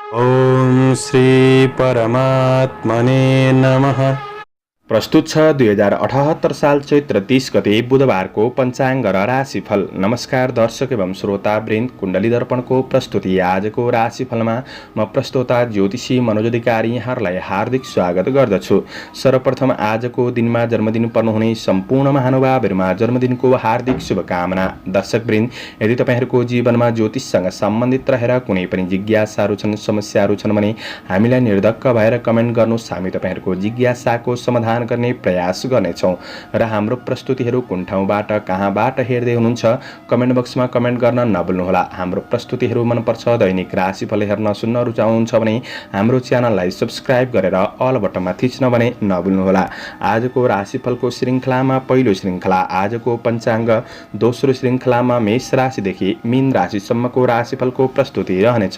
ओम श्री परमात्मने नमः। प्रस्तुत छ 2078 साल चैत्र 30 गते बुधबारको पञ्चाङ्ग र राशिफल। नमस्कार दर्शक एवं श्रोता वृन्द, कुण्डली दर्पणको प्रस्तुति आजको राशिफलमा म प्रस्तोता ज्योतिषी मनोज अधिकारी यहाँहरूलाई हार्दिक स्वागत गर्दछु। सर्वप्रथम आजको दिनमा जन्मदिन पर्नुहुने सम्पूर्ण महानुभावहरूमा जन्मदिनको हार्दिक शुभकामना। दर्शक वृन्द, यदि तपाईहरूको जीवनमा ज्योतिषसँग सम्बन्धित रहेर कुनै पनि जिज्ञासाहरू छन्, समस्याहरू छन् भने हामीलाई निर्धक्क भएर कमेन्ट गर्नुहोस्। हामी तपाईहरूको जिज्ञासाको समाधान गर्ने प्रयास गर्नेछौँ र हाम्रो प्रस्तुतिहरू कुन ठाउँबाट कहाँबाट हेर्दै हुनुहुन्छ कमेन्ट बक्समा कमेन्ट गर्न नभुल्नुहोला। हाम्रो प्रस्तुतिहरू मनपर्छ, दैनिक राशिफल हेर्न सुन्न रुचाउनुहुन्छ भने हाम्रो च्यानललाई सब्स्क्राइब गरेर अल बटनमा थिच्न भने नभुल्नुहोला। आजको राशिफलको श्रृङ्खलामा पहिलो श्रृङ्खला आजको पञ्चाङ्ग, दोस्रो श्रृङ्खलामा मेष राशिदेखि मीन राशिसम्मको राशिफलको प्रस्तुति रहनेछ।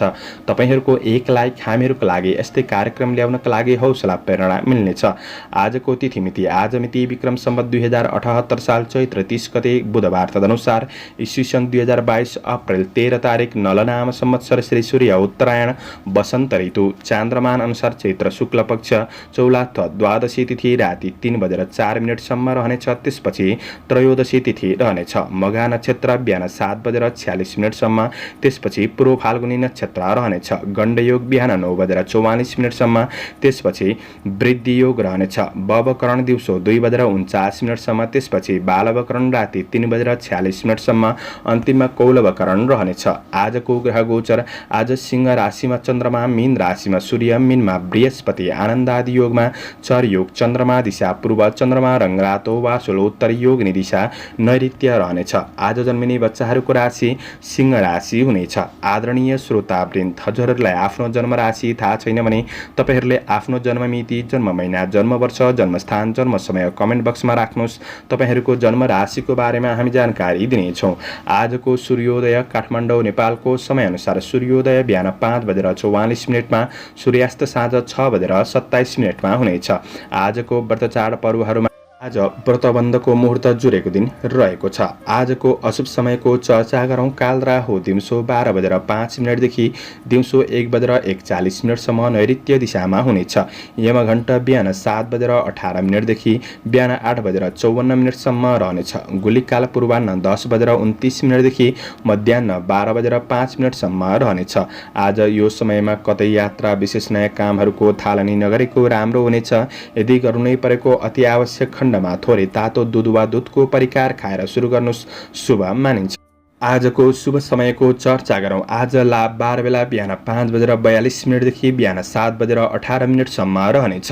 तपाईहरूको एक लाइक हामीहरूको लागि यस्तै कार्यक्रम ल्याउनका लागि हौसला प्रेरणा मिल्नेछ। आजको तिथिमिति आज मिति विक्रम सम्वत 2078 साल चैत्र 30 गते बुधबार, तदनुसार ईस्वी सन् 2022 अप्रेल 13 तारिक नलनाम संवत्सर श्री सूर्य उत्तरायण वसन्त ऋतु, चान्द्रमान अनुसार चैत्र शुक्ल पक्ष चौलाथ द्वादशी तिथि राति 3:04 रहनेछ। त्यसपछि त्रयोदशी तिथि रहनेछ। मघा नक्षत्र बिहान 7:46 त्यसपछि पूर्व फाल्गुनी नक्षत्र रहनेछ। गण्डयोग बिहान 9:44 त्यसपछि वृद्धि योग रहनेछ। बवकरण दिउँसो 2:49 त्यसपछि बालवकरण राति 3:46 अन्तिममा कौलवकरण रहनेछ। आजको ग्रह गोचर आज सिंह राशिमा चन्द्रमा, मीन राशिमा सूर्य, मीनमा बृहस्पति, आनन्दादि योगमा चर योग, चन्द्रमा दिशा पूर्व, चन्द्रमा रङ्गरातो वासुल, उत्तर योगिनी दिशा नैऋत्य रहनेछ। आज जन्मिने बच्चाहरूको राशि सिंह राशि हुनेछ। आदरणीय श्रोतावृन्द, हजुरहरूलाई आफ्नो जन्म राशि थाहा छैन भने तपाईहरूले आफ्नो जन्म मिति, जन्म महिना, जन्म वर्ष, जन्मस्थान, जन्म समय कमेन्ट बक्समा राख्नुहोस्। तपाईहरूको जन्म राशिको बारेमा हामी जानकारी दिनेछौँ। आजको सूर्योदय काठमाडौँ नेपालको समयअनुसार सूर्योदय बिहान 5:44 सूर्यास्त साँझ 6:27 हुनेछ। आजको व्रत चाड पर्वहरूमा आज व्रतबन्धको मुहुर्त जुरेको दिन रहेको छ। आजको अशुभ समयको चर्चा गरौँ। काल राहु दिउँसो 12:05 देखि दिउँसो 1:41 नैऋत्य दिशामा हुनेछ। यमघण्ट बिहान 7:18 देखि बिहान 8:54 रहनेछ। गुलिकाल पूर्वाह्न 10:29 देखि मध्याह्न 12:05 रहनेछ। आज यो समयमा कतै यात्रा, विशेष नयाँ कामहरूको थालनी नगरेको राम्रो हुनेछ। यदि गर्नै परेको अति आवश्यक खण्डमा थोरै तातो दुध वा दुधको परिकार खाएर सुरु गर्नुहोस्, शुभ मानिन्छ। आजको शुभ समयको चर्चा गरौँ। आज लाभ 12 बेला बिहान 5:42 देखि बिहान 7:18 रहनेछ।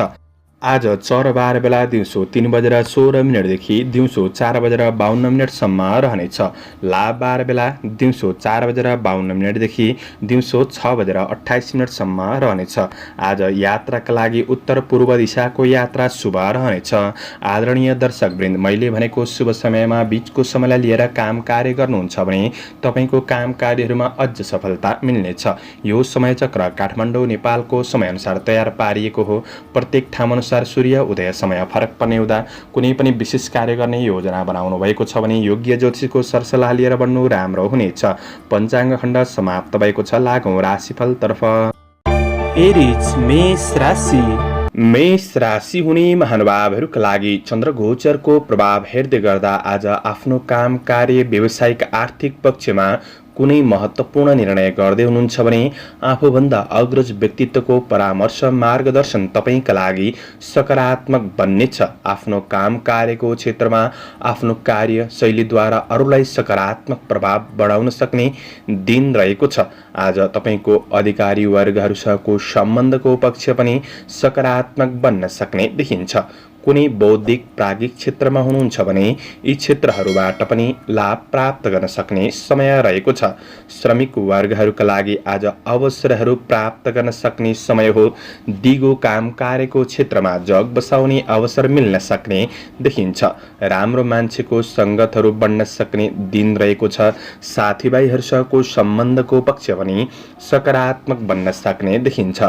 आज चर 12 बेला दिउँसो 3:16 देखि दिउँसो 4:52 रहनेछ। लाभ 12 बेला दिउँसो 4:52 देखि दिउँसो 6:28 रहनेछ। आज यात्राका लागि उत्तर पूर्व दिशाको यात्रा शुभ रहनेछ। आदरणीय दर्शकवृन्द, मैले भनेको शुभ समयमा बीचको समयलाई लिएर काम कार्य गर्नुहुन्छ भने तपाईको काम कार्यहरूमा अझ सफलता मिल्नेछ। यो समय चक्र काठमाडौँ नेपालको समयअनुसार तयार पारिएको हो। प्रत्येक ठाउँ सूर्य उदय समय फरक पर्ने हुँदा कुनै पनि विशेष कार्य गर्ने योजना बनाउनु भएको छ भने योग्य ज्योतिषीको सरसल्लाह लिएर बढ्नु राम्रो हुनेछ। पञ्चाङ्ग खण्ड समाप्त भएको छ। लागौँ राशिफल तर्फ। एरिज मेष राशि। मेष राशि हुने महानुभावहरूका लागि चन्द्र गोचरको प्रभाव हेर्दै गर्दा आज आफ्नो काम कार्य, व्यावसायिक, आर्थिक पक्षमा कुनै महत्त्वपूर्ण निर्णय गर्दै हुनुहुन्छ भने आफूभन्दा अग्रज व्यक्तित्वको परामर्श, मार्गदर्शन तपाईका लागि सकारात्मक बन्नेछ। आफ्नो काम कार्यको क्षेत्रमा आफ्नो कार्य शैलीद्वारा अरूलाई सकारात्मक प्रभाव बढाउन सक्ने दिन रहेको छ। आज तपाईको अधिकारी वर्गहरूसँगको सम्बन्धको पक्ष पनि सकारात्मक बन्न सक्ने देखिन्छ। कुनै बौद्धिक प्राज्ञिक क्षेत्रमा हुनुहुन्छ भने यी क्षेत्रहरूबाट पनि लाभ प्राप्त गर्न सक्ने समय रहेको छ। श्रमिक वर्गहरूका लागि आज अवसरहरू प्राप्त गर्न सक्ने समय हो। दिगो काम कार्यको क्षेत्रमा जग बसाउने अवसर मिल्न सक्ने देखिन्छ। राम्रो मान्छेको सङ्गतहरू बन्न सक्ने दिन रहेको छ। साथीभाइहरूसँगको सम्बन्धको पक्ष पनि सकारात्मक बन्न सक्ने देखिन्छ।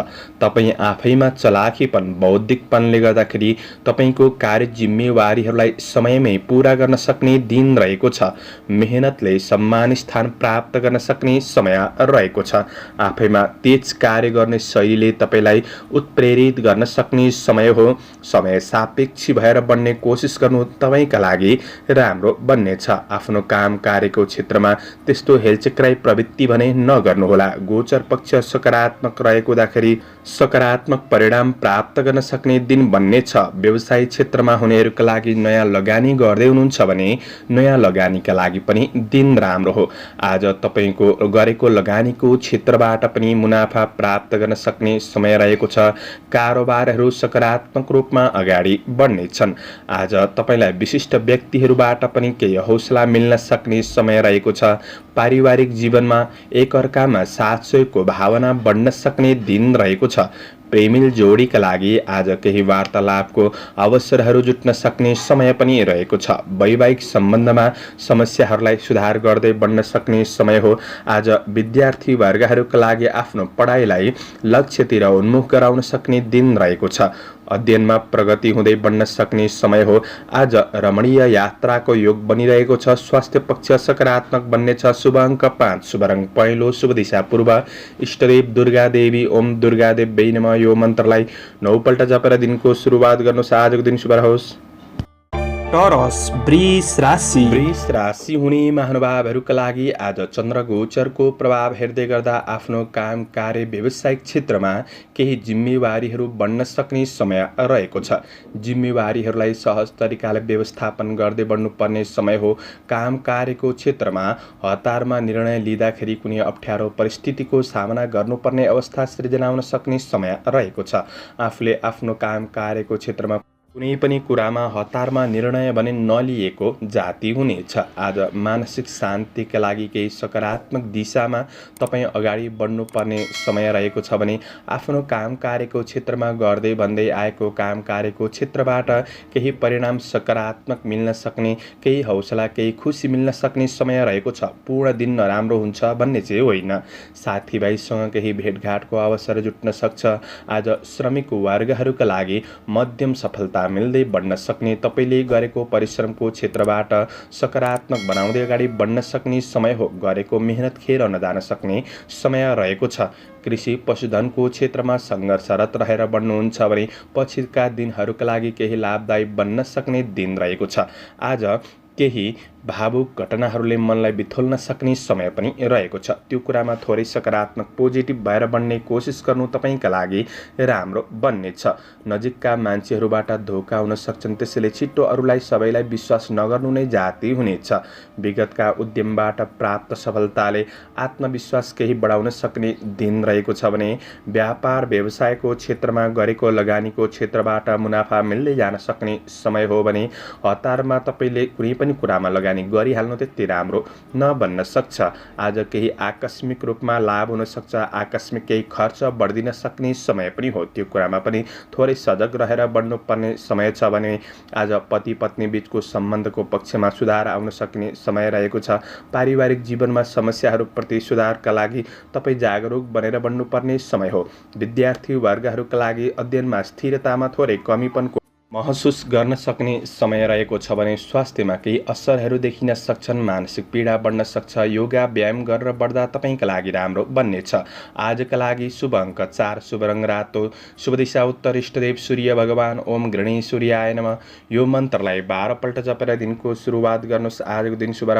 तपाईँ आफैमा चलाखीपन, बौद्धिकपनले गर्दाखेरि तपाईको कार्य जिम्मेवारीहरूलाई समयमै पूरा गर्न सक्ने दिन रहेको छ। मेहनतले सम्मान स्थान प्राप्त गर्न सक्ने समय रहेको छ। आफैमा तेज कार्य गर्ने शैलीले तपाईलाई उत्प्रेरित गर्न सक्ने समय हो। समय सापेक्षी भएर बन्ने कोसिस गर्नु तपाईका लागि राम्रो बन्नेछ। आफ्नो काम कार्यको क्षेत्रमा त्यस्तो हेलचक्राई प्रवृत्ति भने नगर्नुहोला। गोचर पक्ष सकारात्मक रहेको हुँदाखेरि सकारात्मक परिणाम प्राप्त गर्न सक्ने दिन बन्नेछ। व्यवसाय क्षेत्रमा हुनेहरूका लागि नयाँ लगानी गर्दै हुनुहुन्छ भने नयाँ लगानीका लागि पनि दिन राम्रो हो। आज तपाईको गरेको लगानीको क्षेत्रबाट पनि मुनाफा प्राप्त गर्न सक्ने समय रहेको छ। कारोबारहरू सकारात्मक रूपमा अगाडि बढ्नेछन्। आज तपाईलाई विशिष्ट व्यक्तिहरूबाट पनि केही हौसला मिल्न सक्ने समय रहेको छ। पारिवारिक जीवनमा एकअर्कामा साथ सहयोगको भावना बढ्न सक्ने दिन रहेको छ। प्रेमिल जोडीका लागि आज केही वार्तालापको अवसरहरू जुट्न सक्ने समय पनि रहेको छ। वैवाहिक सम्बन्धमा समस्याहरूलाई सुधार गर्दै बढ्न सक्ने समय हो। आज विद्यार्थी वर्गहरूका लागि आफ्नो पढाइलाई लक्ष्यतिर उन्मुख गराउन सक्ने दिन रहेको छ। अध्ययनमा प्रगति हुँदै बढ्न सक्ने समय हो। आज रमणीय यात्राको योग बनिरहेको छ। स्वास्थ्य पक्ष सकारात्मक बन्नेछ। शुभ अङ्क 5, शुभ रङ पहेँलो, शुभ दिशा पूर्व। इष्टदेव दुर्गा देवी, ओम दुर्गा देव्यै नमः। यो मन्त्रलाई 9 पल्ट जपेर दिनको सुरुवात गर्नुहोस्। आजको दिन शुभ रहोस्। टोरस वृष राशि। वृष राशि हुने महानुभावहरूका लागि आज चन्द्र गोचरको प्रभाव हेर्दै गर्दा आफ्नो काम कार्य व्यावसायिक क्षेत्रमा केही जिम्मेवारीहरू बढ्न सक्ने समय रहेको छ। जिम्मेवारीहरूलाई सहज तरिकाले व्यवस्थापन गर्दै बढ्नुपर्ने समय हो। काम कार्यको क्षेत्रमा हतारमा निर्णय लिँदाखेरि कुनै अप्ठ्यारो परिस्थितिको सामना गर्नुपर्ने अवस्था सृजना हुन सक्ने समय रहेको छ। आफूले आफ्नो काम कार्यको क्षेत्रमा कुनै पनि कुरामा हतारमा निर्णय भने नलिएको जाति हुनेछ। आज मानसिक शान्तिका लागि केही सकारात्मक दिशामा तपाईँ अगाडि बढ्नुपर्ने समय रहेको छ भने आफ्नो काम कार्यको क्षेत्रमा गर्दै भन्दै आएको काम कार्यको क्षेत्रबाट केही परिणाम सकारात्मक मिल्न सक्ने, केही हौसला केही खुसी मिल्न सक्ने समय रहेको छ। पूर्ण दिन नराम्रो हुन्छ भन्ने चाहिँ होइन। साथीभाइसँग केही भेटघाटको अवसर जुट्न सक्छ। आज श्रमिक वर्गहरूका लागि मध्यम सफलता मिल्दै बढ्न सक्ने, तपाईले गरेको परिश्रमको क्षेत्रबाट सकारात्मक बनाउँदै अगाडि बढ्न सक्ने समय हो। गरेको मेहनत खेर नजान सक्ने समय रहेको छ। कृषि पशुधनको क्षेत्रमा सङ्घर्षरत रहेर बढ्नुहुन्छ भने पछिका दिनहरूका लागि केही लाभदायी बन्न सक्ने दिन रहेको छ। आज केही भावुक घटनाहरूले मनलाई बिथोल्न सक्ने समय पनि रहेको छ। त्यो कुरामा थोरै सकारात्मक पोजिटिभ भएर बढ्ने कोसिस गर्नु तपाईका लागि राम्रो बन्नेछ। नजिकका मान्छेहरूबाट धोका हुन सक्छन्, त्यसैले छिट्टो अरूलाई सबैलाई विश्वास नगर्नु नै जाति हुनेछ। विगतका उद्यमबाट प्राप्त सफलताले आत्मविश्वास केही बढाउन सक्ने दिन रहेको छ भने व्यापार व्यवसायको क्षेत्रमा गरेको लगानीको क्षेत्रबाट मुनाफा मिल्दै जान सक्ने समय हो भने हतारमा तपाईले कुनै पनि कुरामा लगानी गरिहाल्नु त्यति राम्रो नबन्न सक्छ। आज केही आकस्मिक रूपमा लाभ हुन सक्छ। आकस्मिक केही खर्च बढ्दिन सक्ने समय पनि हो। त्यो कुरामा पनि थोरै सजग रहेर बढ्नुपर्ने समय छ भने आज पति पत्नी बीचको सम्बन्धको पक्षमा सुधार आउन सक्ने समय रहेको छ। पारिवारिक जीवनमा समस्याहरूप्रति सुधारका लागि तपाईँ जागरुक बनेर बढ्नुपर्ने समय हो। विद्यार्थी वर्गहरूका लागि अध्ययनमा स्थिरतामा थोरै कमीपनको महसुस गर्न सक्ने समय रहेको छ भने स्वास्थ्यमा केही असरहरू देखिन सक्छन्। मानसिक पीडा बढ्न सक्छ। योगा व्यायाम गरेर बढ्दा तपाईका लागि राम्रो बन्नेछ। आजका लागि शुभ अङ्क 4, शुभ रङ रातो, शुभ दिशा उत्तर। इष्टदेव सूर्य भगवान, ओम गृणी सूर्याय नमः। यो मन्त्रलाई 12 पल्ट जपेर दिनको सुरुवात गर्नुहोस्। आजको दिन शुभ।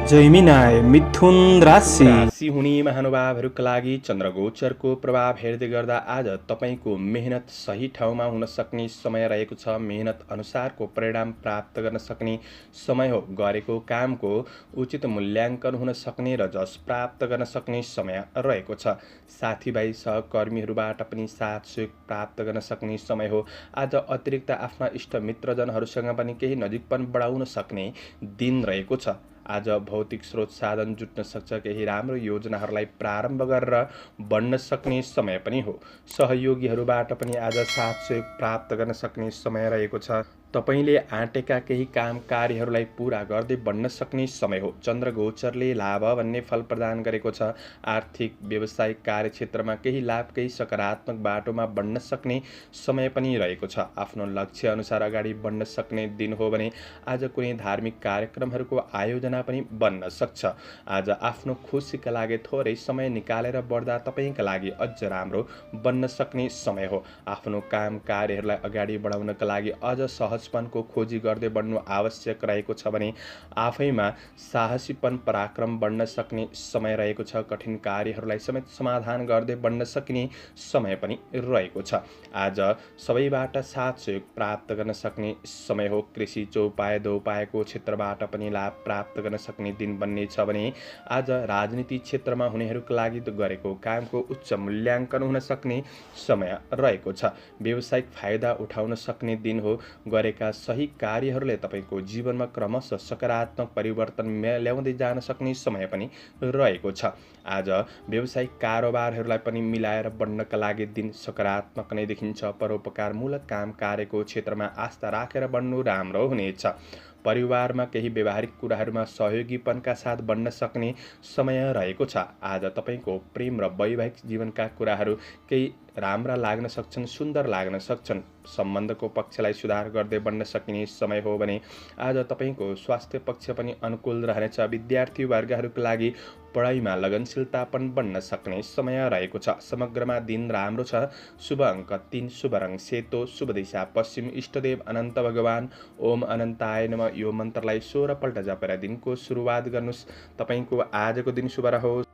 जैमिनाय मिथुन राशि हुने महानुभावहरूका लागि चन्द्र गोचरको प्रभाव हेर्दै गर्दा आज तपाईको मेहनत सही ठाउँमा हुन सक्ने समय रहेको छ। मेहनत अनुसारको परिणाम प्राप्त गर्न सक्ने समय हो। गरेको कामको उचित मूल्याङ्कन हुन सक्ने र जस प्राप्त गर्न सक्ने समय रहेको छ। साथीभाइ सहकर्मीहरूबाट पनि साथ सहयोग प्राप्त गर्न सक्ने समय हो। आज अतिरिक्त आफ्ना इष्ट मित्रजनहरूसँग पनि केही नजिकपन बढाउन सक्ने दिन रहेको छ। आज भौतिक स्रोत साधन जुट्न सक्छ। केही राम्रो योजनाहरूलाई प्रारम्भ गरेर बढ्न सक्ने समय पनि हो। सहयोगीहरूबाट पनि आज साथ सहयोग प्राप्त गर्न सक्ने समय रहेको छ। तपाईले आँटेका केही काम कार्यहरूलाई पूरा गर्दै बढ्न सक्ने समय हो। चन्द्र गोचरले लाभ भन्ने फल प्रदान गरेको छ। आर्थिक व्यावसायिक कार्यक्षेत्रमा केही लाभ, केही सकारात्मक बाटोमा बढ्न सक्ने समय पनि रहेको छ। आफ्नो लक्ष्य अनुसार अगाडि बढ्न सक्ने दिन हो भने आज कुनै धार्मिक कार्यक्रमहरूको आयोजना पनि बन्न सक्छ। आज आफ्नो खुसीका लागि थोरै समय निकालेर बढ्दा तपाईँका लागि अझ राम्रो बन्न सक्ने समय हो। आफ्नो काम कार्यहरूलाई अगाडि बढाउनका लागि अझ सहजपनको खोजी गर्दै बढ्नु आवश्यक रहेको छ भने आफैमा साहसीपन पराक्रम बढ्न सक्ने समय रहेको छ। कठिन कार्यहरूलाई समेत समाधान गर्दै बढ्न सकिने समय पनि रहेको छ। आज सबैबाट साथ सहयोग प्राप्त गर्न सक्ने समय हो। कृषि चौपाए दोपाएको क्षेत्रबाट पनि लाभ प्राप्त गर्न सक्ने दिन बन्नेछ भने आज राजनीति क्षेत्रमा हुनेहरूका लागि गरेको कामको उच्च मूल्याङ्कन हुन सक्ने समय रहेको छ। व्यावसायिक फाइदा उठाउन सक्ने दिन हो। गरेका सही कार्यहरूले तपाईँको जीवनमा क्रमशः सकारात्मक परिवर्तन ल्याउँदै जान सक्ने समय पनि रहेको छ। आज व्यावसायिक कारोबारहरूलाई पनि मिलाएर बढ्नका लागि दिन सकारात्मक नै देखिन्छ। परोपकारमूलक काम कार्यको क्षेत्रमा आस्था राखेर बढ्नु राम्रो हुनेछ। परिवारमा केही व्यावहारिक कुराहरूमा सहयोगीपनका साथ बढ्न सक्ने समय रहेको छ। आज तपाईँको प्रेम र वैवाहिक जीवनका कुराहरू केही राम्रा लाग्न सक्छन्, सुन्दर लाग्न सक्छन्। सम्बन्धको पक्षलाई सुधार गर्दै बढ्न सकिने समय हो भने आज तपाईँको स्वास्थ्य पक्ष पनि अनुकूल रहनेछ। विद्यार्थी वर्गहरूका लागि पढाइमा लगनशीलता पनि बढ्न सक्ने समय रहेको छ। समग्रमा दिन राम्रो छ। शुभ अङ्क 3, शुभ रङ सेतो, शुभ दिशा पश्चिम, इष्टदेव अनन्त भगवान ओम अनन्ताय नमः यो मन्त्रलाई 16 पल्ट जपेर दिनको सुरुवात गर्नुहोस्। तपाईँको आजको दिन शुभ रहोस्।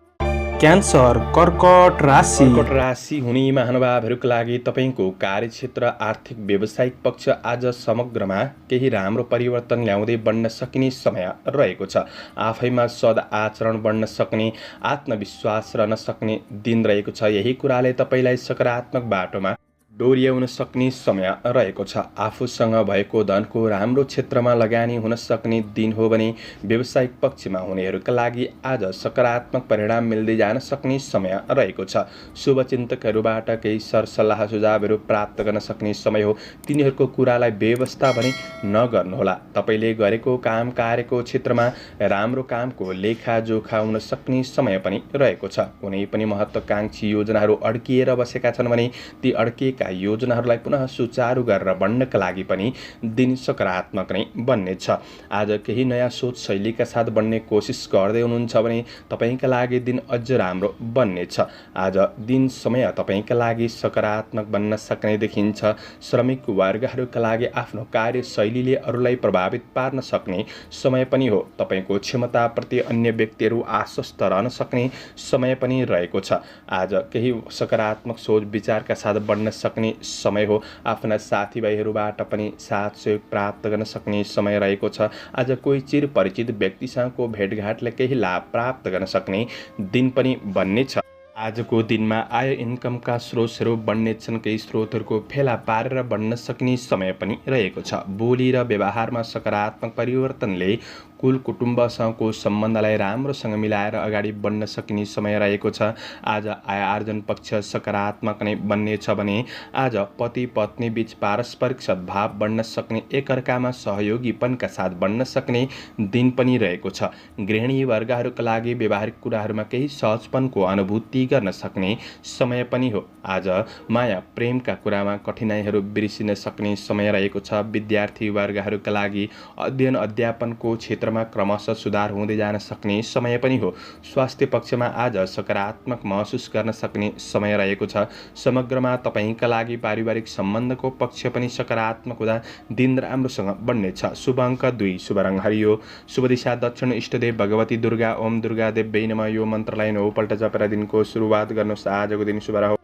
क्यान्सर, कर्कट राशि। कर्कट राशि हुने महानुभावहरूका लागि तपाईँको कार्यक्षेत्र आर्थिक व्यावसायिक पक्ष आज समग्रमा केही राम्रो परिवर्तन ल्याउँदै बढ्न सकिने समय रहेको छ। आफैमा सद आचरण बढ्न सक्ने, आत्मविश्वास रहन सक्ने दिन रहेको छ। यही कुराले तपाईँलाई सकारात्मक बाटोमा डोर्याउन सक्ने समय रहेको छ। आफूसँग भएको धनको राम्रो क्षेत्रमा लगानी हुन सक्ने दिन हो भने व्यावसायिक पक्षमा हुनेहरूका लागि आज सकारात्मक परिणाम मिल्दै जान सक्ने समय रहेको छ। शुभचिन्तकहरूबाट केही सरसल्लाह सुझावहरू प्राप्त गर्न सक्ने समय हो। तिनीहरूको कुरालाई बेवास्ता भने नगर्नुहोला। तपाईँले गरेको काम कार्यको क्षेत्रमा राम्रो कामको लेखाजोखा हुन सक्ने समय पनि रहेको छ। कुनै पनि महत्त्वाकांक्षी योजनाहरू अड्किएर बसेका छन् भने ती अड्किएका योजनाहरूलाई पुनः सुचारू गरेर बढ्नका लागि पनि दिन सकारात्मक नै बन्नेछ। आज केही नयाँ सोच शैलीका साथ बढ्ने कोसिस गर्दै हुनुहुन्छ भने तपाईँका लागि दिन अझ राम्रो बन्नेछ। आज दिन समय तपाईँका लागि सकारात्मक बन्न सक्ने देखिन्छ। श्रमिक वर्गहरूका लागि आफ्नो कार्यशैलीले अरूलाई प्रभावित पार्न सक्ने समय पनि हो। तपाईँको क्षमताप्रति अन्य व्यक्तिहरू आश्वस्त रहन सक्ने समय पनि रहेको छ। आज केही सकारात्मक सोच विचारका साथ बढ्न सक्ने समय हो। आफ्ना साथीभाइहरूबाट पनि साथ सहयोग प्राप्त गर्न सक्ने समय रहेको छ। आज कोही चिर परिचित व्यक्तिसँगको भेटघाटले केही लाभ प्राप्त गर्न सक्ने दिन पनि बन्नेछ। आजको दिनमा आय इन्कमका स्रोतहरू बढ्नेछन्। केही स्रोतहरूको फेला पारेर बढ्न सक्ने समय पनि रहेको छ। बोली र व्यवहारमा सकारात्मक परिवर्तनले कुल कुटुम्बसँगको सम्बन्धलाई राम्रोसँग मिलाएर अगाडि बढ्न सकिने समय रहेको छ। आज आय आर्जन पक्ष सकारात्मक नै बन्नेछ भने आज पति पत्नी बीच पारस्परिक सद्भाव बढ्न सक्ने, एकअर्कामा सहयोगीपनका साथ बढ्न सक्ने दिन पनि रहेको छ। गृहिणी वर्गहरूका लागि व्यवहारिक कुराहरूमा केही सहजपनको अनुभूति गर्न सक्ने समय पनि हो। आज माया प्रेमका कुरामा कठिनाइहरू बिर्सिन सक्ने समय रहेको छ। विद्यार्थी वर्गहरूका लागि अध्ययन अध्यापनको क्षेत्रमा क्रमशः सुधार हुँदै जान सक्ने समय पनि हो। स्वास्थ्य पक्षमा आज सकारात्मक महसुस गर्न सक्ने समय रहेको छ। समग्रमा तपाईँका लागि पारिवारिक सम्बन्धको पक्ष पनि सकारात्मक हुँदा दिन राम्रोसँग बढ्नेछ। शुभ अङ्क 2, शुभ रङ हरियो, शुभ दिशा दक्षिण, इष्टदेव भगवती दुर्गा ओम दुर्गा देव्यै नमः यो मन्त्रलाई 9 पल्ट जपेर दिनको सुरुवात गर्नुहोस्। आजको दिन शुभ रहोस्।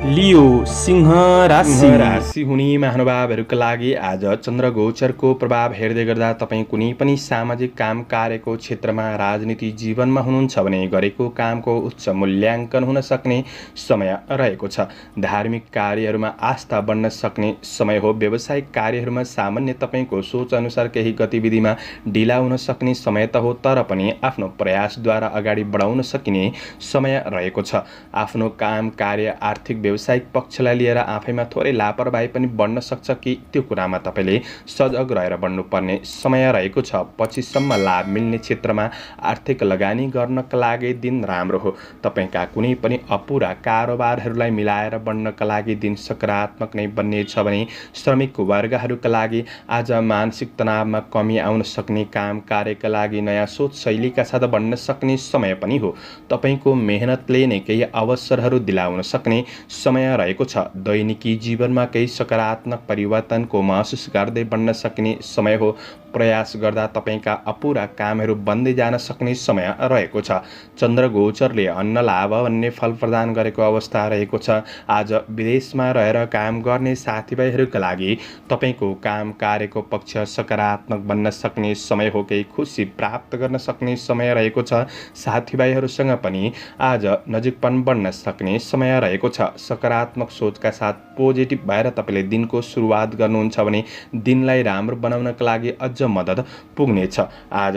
लियो, सिंह राशि। राशि हुने महानुभावहरूका लागि आज चन्द्र गोचरको प्रभाव हेर्दै गर्दा तपाईँ कुनै पनि सामाजिक काम कार्यको क्षेत्रमा राजनीति जीवनमा हुनुहुन्छ भने गरेको कामको उच्च मूल्याङ्कन हुन सक्ने समय रहेको छ। धार्मिक कार्यहरूमा आस्था बढ्न सक्ने समय हो। व्यावसायिक कार्यहरूमा सामान्य तपाईँको सोच अनुसार केही गतिविधिमा ढिला हुन सक्ने समय त हो, तर पनि आफ्नो प्रयासद्वारा अगाडि बढाउन सकिने समय रहेको छ। आफ्नो काम कार्य आर्थिक व्यावसायिक पक्षलाई लिएर आफैमा थोरै लापरवाही पनि बढ्न सक्छ कि त्यो कुरामा तपाईँले सजग रहेर बढ्नुपर्ने समय रहेको छ। पछिसम्म लाभ मिल्ने क्षेत्रमा आर्थिक लगानी गर्नका लागि दिन राम्रो हो। तपाईँका कुनै पनि अपुरा कारोबारहरूलाई मिलाएर बढ्नका लागि दिन सकारात्मक नै बन्नेछ भने श्रमिक वर्गहरूका लागि आज मानसिक तनावमा कमी आउन सक्ने, काम कार्यका लागि नयाँ सोच शैलीका साथ बढ्न सक्ने समय पनि हो। तपाईँको मेहनतले नै केही अवसरहरू दिलाउन सक्ने समय रहेको छ। दैनिकी जीवनमा केही सकारात्मक परिवर्तनको महसुस गर्दै बढ्न सक्ने समय हो। प्रयास गर्दा तपाईँका अपुरा कामहरू बन्दै जान सक्ने समय रहेको छ। चन्द्र गोचरले अन्न लाभ भन्ने फल प्रदान गरेको अवस्था रहेको छ। आज विदेशमा रहेर काम गर्ने साथीभाइहरूका लागि तपाईँको काम कार्यको पक्ष सकारात्मक बन्न सक्ने समय हो। केही खुसी प्राप्त गर्न सक्ने समय रहेको छ। साथीभाइहरूसँग पनि आज नजिकपन बढ्न सक्ने समय रहेको छ। सकारात्मक सोचका साथ पोजिटिभ भएर तपाईँले दिनको सुरुवात गर्नुहुन्छ भने दिनलाई राम्रो बनाउनका लागि अझ मद्दत पुग्नेछ। आज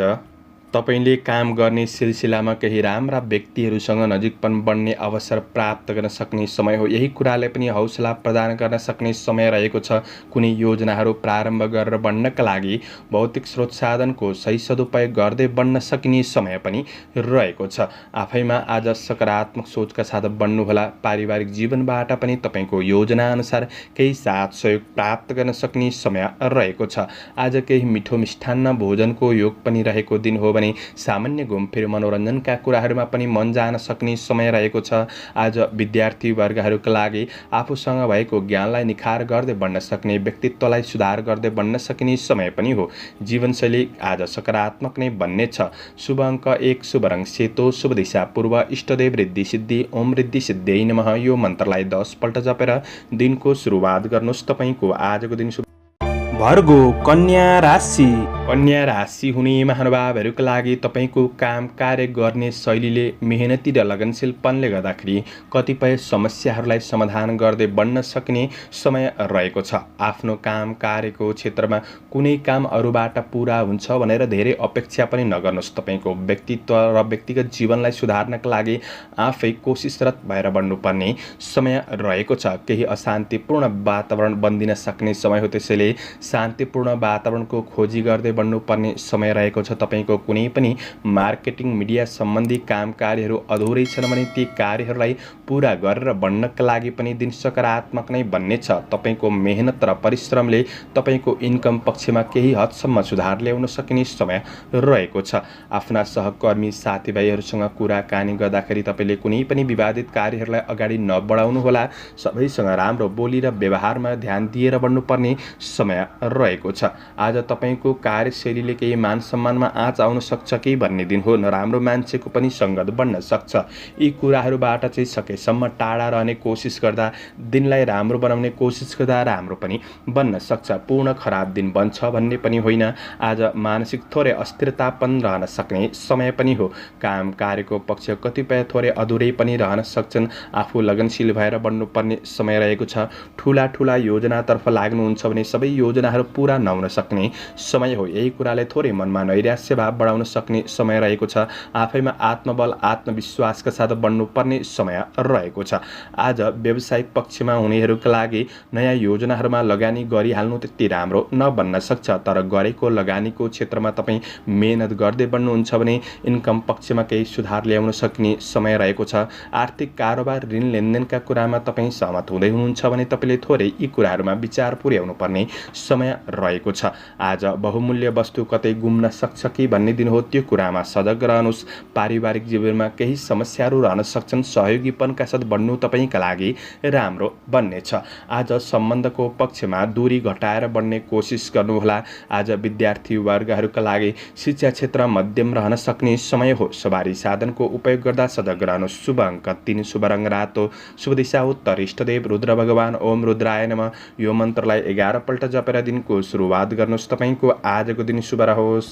तपाईले काम गर्ने सिलसिलामा केही राम्रा व्यक्तिहरूसँग नजिकपन बढ्ने अवसर प्राप्त गर्न सक्ने समय हो। यही कुराले पनि हौसला प्रदान गर्न सक्ने समय रहेको छ। कुनै योजनाहरू प्रारम्भ गरेर बढ्नका लागि भौतिक स्रोत साधनको सही सदुपयोग गर्दै बढ्न सकिने समय पनि रहेको छ। आफैमा आज सकारात्मक सोचका साथ बढ्नुहोला। पारिवारिक जीवनबाट पनि तपाईँको योजना अनुसार केही साथ सहयोग प्राप्त गर्न सक्ने समय रहेको छ। आज केही मिठो मिष्ठान्न भोजनको योग पनि रहेको दिन हो भने सामान्य घुमफिर मनोरञ्जनका कुराहरूमा पनि मन जान सक्ने समय रहेको छ। आज विद्यार्थी वर्गहरूका लागि आफूसँग भएको ज्ञानलाई निखार गर्दै बढ्न सक्ने, व्यक्तित्वलाई सुधार गर्दै बढ्न सकिने समय पनि हो। जीवनशैली आज सकारात्मक नै बन्नेछ। शुभ अङ्क 1, शुभ रङ सेतो, शुभ दिशा पूर्व, इष्टदेव रिद्धि सिद्धि, ओम रिद्धि सिद्धियै नमः। यो मन्त्रलाई 10 पल्ट जपेर दिनको सुरुवात गर्नुहोस्। तपाईँको आजको दिन शुभ। भर्गो कन्या राशि। कन्या राशि हुने महानुभावहरूका लागि तपाईँको काम कार्य गर्ने शैलीले, मेहनती र लगनशीलपनले गर्दाखेरि कतिपय समस्याहरूलाई समाधान गर्दै बढ्न सक्ने समय रहेको छ। आफ्नो काम कार्यको क्षेत्रमा कुनै काम अरूबाट पुरा हुन्छ भनेर धेरै अपेक्षा पनि नगर्नुहोस्। तपाईँको व्यक्तित्व र व्यक्तिगत जीवनलाई सुधार्नका लागि आफै कोसिसरत भएर बढ्नुपर्ने समय रहेको छ। केही अशान्तिपूर्ण वातावरण बन्दिन सक्ने समय हो, त्यसैले शान्तिपूर्ण वातावरणको खोजी गर्दै बढ्नुपर्ने समय रहेको छ। तपाईँको कुनै पनि मार्केटिङ मिडिया सम्बन्धी काम कार्यहरू अधुरै छन् भने ती कार्यहरूलाई पुरा गरेर बढ्नका लागि पनि दिन सकारात्मक नै बन्नेछ। तपाईँको मेहनत र परिश्रमले तपाईँको इन्कम पक्षमा केही हदसम्म सुधार ल्याउन सकिने समय रहेको छ। आफ्ना सहकर्मी साथीभाइहरूसँग कुराकानी गर्दाखेरि तपाईँले कुनै पनि विवादित कार्यहरूलाई अगाडि नबढाउनुहोला। सबैसँग राम्रो बोली र व्यवहारमा ध्यान दिएर बढ्नुपर्ने समय रहेको छ। आज तपाईँको कार्यशैलीले केही मान सम्मानमा आँच आउन सक्छ कि भन्ने दिन हो। नराम्रो मान्छेको पनि सङ्गत बन्न सक्छ। यी कुराहरूबाट चाहिँ सकेसम्म टाढा रहने कोसिस गर्दा, दिनलाई राम्रो बनाउने कोसिस गर्दा राम्रो पनि बन्न सक्छ। पूर्ण खराब दिन बन्छ भन्ने पनि होइन। आज मानसिक थोरै अस्थिरतापन रहन सक्ने समय पनि हो। काम कार्यको पक्ष कतिपय थोरै अधुरै पनि रहन सक्छन्। आफू लगनशील भएर बढ्नुपर्ने समय रहेको छ। ठुला ठुला योजनातर्फ लाग्नुहुन्छ भने सबै योजनाहरू पूरा नहुन सक्ने समय हो। यही कुराले थोरै मनमा नैराश्य भाव बढाउन सक्ने समय रहेको छ। आफैमा आत्मबल आत्मविश्वासका साथ बढ्नुपर्ने समय रहेको छ। आज व्यावसायिक पक्षमा हुनेहरूका लागि नयाँ योजनाहरूमा लगानी गरिहाल्नु त्यति राम्रो नबन्न सक्छ, तर गरेको लगानीको क्षेत्रमा तपाईँ मेहनत गर्दै बढ्नुहुन्छ भने इन्कम पक्षमा केही सुधार ल्याउन सक्ने समय रहेको छ। आर्थिक कारोबार ऋण लेनदेनका कुरामा तपाईँ सहमत हुँदै हुनुहुन्छ भने तपाईँले थोरै यी कुराहरूमा विचार पुर्याउनु पर्ने समय रहेको छ। आज बहुमूल्य वस्तु कतै गुम्न सक्छ कि भन्ने दिन हो, त्यो कुरामा सजग रहनुहोस्। पारिवारिक जीवनमा केही समस्याहरू रहन सक्छन्। सहयोगीपनका साथ बढ्नु तपाईँका लागि राम्रो बन्नेछ। आज सम्बन्धको पक्षमा दूरी घटाएर बढ्ने कोसिस गर्नुहोला। आज विद्यार्थी वर्गहरूका लागि शिक्षा क्षेत्र मध्यम रहन सक्ने समय हो। सवारी साधनको उपयोग गर्दा सजग रहनुहोस्। शुभ अङ्क 3, शुभ रङ रातो, शुभ दिशा उत्तर, इष्टदेव रुद्र भगवान ओम रुद्राय नमः। यो मन्त्रलाई 11 पल्ट जपेर दिनको सुरुवात गर्नुहोस्। तपाईँको आजको दिन शुभ रहोस्।